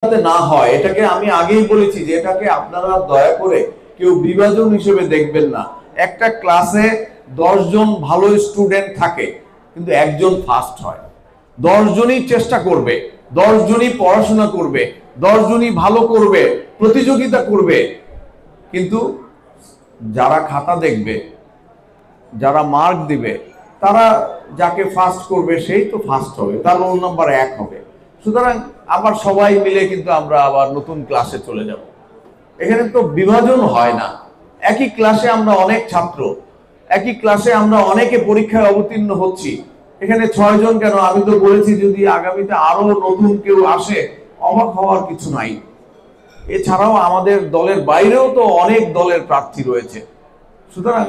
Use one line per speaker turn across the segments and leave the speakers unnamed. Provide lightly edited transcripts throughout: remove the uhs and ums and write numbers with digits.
না হয়, এটাকে আমি আগেই বলেছি যে এটাকে আপনারা দয়া করে কেউ বিভাজন হিসেবে দেখবেন না। একটা ক্লাসে 10 জন ভালো স্টুডেন্ট থাকে, কিন্তু একজন ফার্স্ট হয়। 10 জনই চেষ্টা করবে, 10 জনই পড়াশোনা করবে, 10 জনই ভালো করবে, প্রতিযোগিতা করবে, কিন্তু যারা খাতা দেখবে, যারা মার্ক দিবে, তারা যাকে ফার্স্ট করবে সেই তো ফার্স্ট হবে, তার রোল নাম্বার 1 হবে। সুতরাং আবার সবাই মিলে কিন্তু আমরা আবার নতুন ক্লাসে চলে যাব। এখানে তো বিভাজন হয় না। একই ক্লাসে আমরা অনেক ছাত্র, একই ক্লাসে আমরা অনেকে পরীক্ষায় অবতীর্ণ হচ্ছি। এখানে 6 জন কেন, আমি তো বলেছি যদি আগামীতে আরো নতুন কেউ আসে অবাক হওয়ার কিছু নাই। এছাড়াও আমাদের দলের বাইরেও তো অনেক দলের প্রার্থী রয়েছে। সুতরাং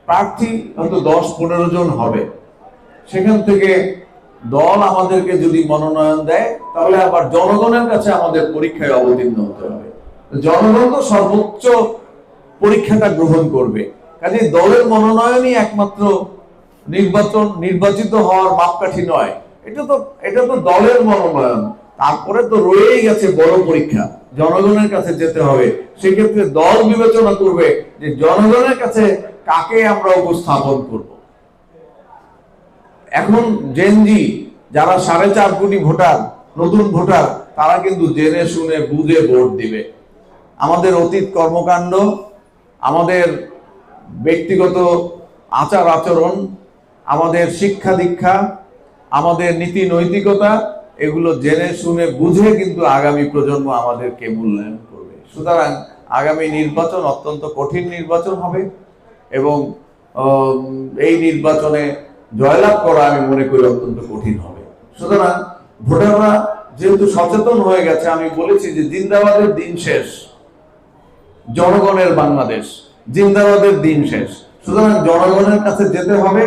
প্রার্থী হয়তো 10-15 জন হবে। সেখান থেকে দল আমাদেরকে যদি মনোনয়ন দেয়, তাহলে আবার জনগণের কাছে আমাদের পরীক্ষায় অবতীর্ণ হতে হবে। জনগণ তো সর্বোচ্চ পরীক্ষাটা গ্রহণ করবে। কাজে দলের মনোনয়নই একমাত্র নির্বাচিত হওয়ার মাপকাঠি নয়। এটা তো দলের মনোনয়ন। তারপরে তো রয়েই গেছে বড় পরীক্ষা, জনগণের কাছে যেতে হবে। সেক্ষেত্রে দল বিবেচনা করবে যে জনগণের কাছে কাকে আমরা উপস্থাপন করব। এখন জেনজি যারা 4.5 কোটি ভোটার, নতুন ভোটার, তারা কিন্তু জেনে শুনে বুঝে ভোট দিবে। আমাদের অতীত কর্মকাণ্ড, আমাদের ব্যক্তিগত আচার আচরণ, আমাদের শিক্ষা দীক্ষা, আমাদের নীতি নৈতিকতা, এগুলো জেনে শুনে বুঝে কিন্তু আগামী প্রজন্ম আমাদেরকে মূল্যায়ন করবে। সুতরাং আগামী নির্বাচন অত্যন্ত কঠিন নির্বাচন হবে এবং এই নির্বাচনে জয়লাভ করা আমি মনে করি অত্যন্ত কঠিন হবে। সুতরাং ভোটাররা যেহেতু সচেতন হয়ে গেছে, আমি বলেছি যে জিন্দাবাদের দিন শেষ, জনগণের বাংলাদেশ, জিন্দাবাদের দিন শেষ। সুতরাং জনগণের কাছে যেতে হবে।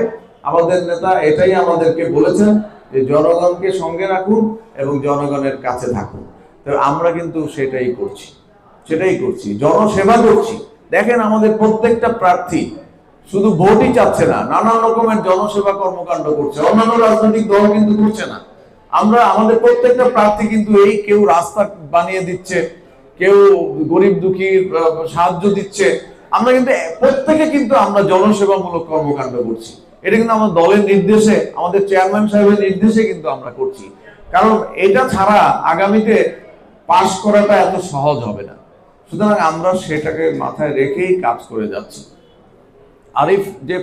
আমাদের নেতা এটাই আমাদেরকে বলেছেন যে জনগণকে সঙ্গে রাখুন এবং জনগণের কাছে থাকুন। তো আমরা কিন্তু সেটাই করছি, জনসেবা করছি। দেখেন আমাদের প্রত্যেকটা প্রার্থী শুধু ভোটই চাচ্ছে না, নানান রকমের জনসেবা কর্মকাণ্ড করছে। অন্যান্য রাজনৈতিক দল কিন্তু করছে না। আমাদের প্রত্যেকটা প্রার্থী কিন্তু এই কেউ রাস্তা বানিয়ে দিচ্ছে, কেউ গরিব দুঃখীর সাহায্য দিচ্ছে। আমরা কিন্তু প্রত্যেকে কিন্তু আমরা জনসেবামূলক কর্মকাণ্ড করছি। এটা কিন্তু আমাদের দলের নির্দেশে, আমাদের চেয়ারম্যান সাহেবের নির্দেশে কিন্তু আমরা করছি। কারণ এটা ছাড়া আগামীতে পাশ করাটা এত সহজ হবে না। সুতরাং আমরা সেটাকে মাথায় রেখেই কাজ করে যাচ্ছি। আরিফ যে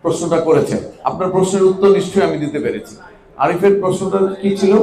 প্রশ্নটা করেছেন, আপনার প্রশ্নের উত্তর নিশ্চয়ই আমি দিতে পেরেছি। আরিফের প্রশ্নটা কি ছিল?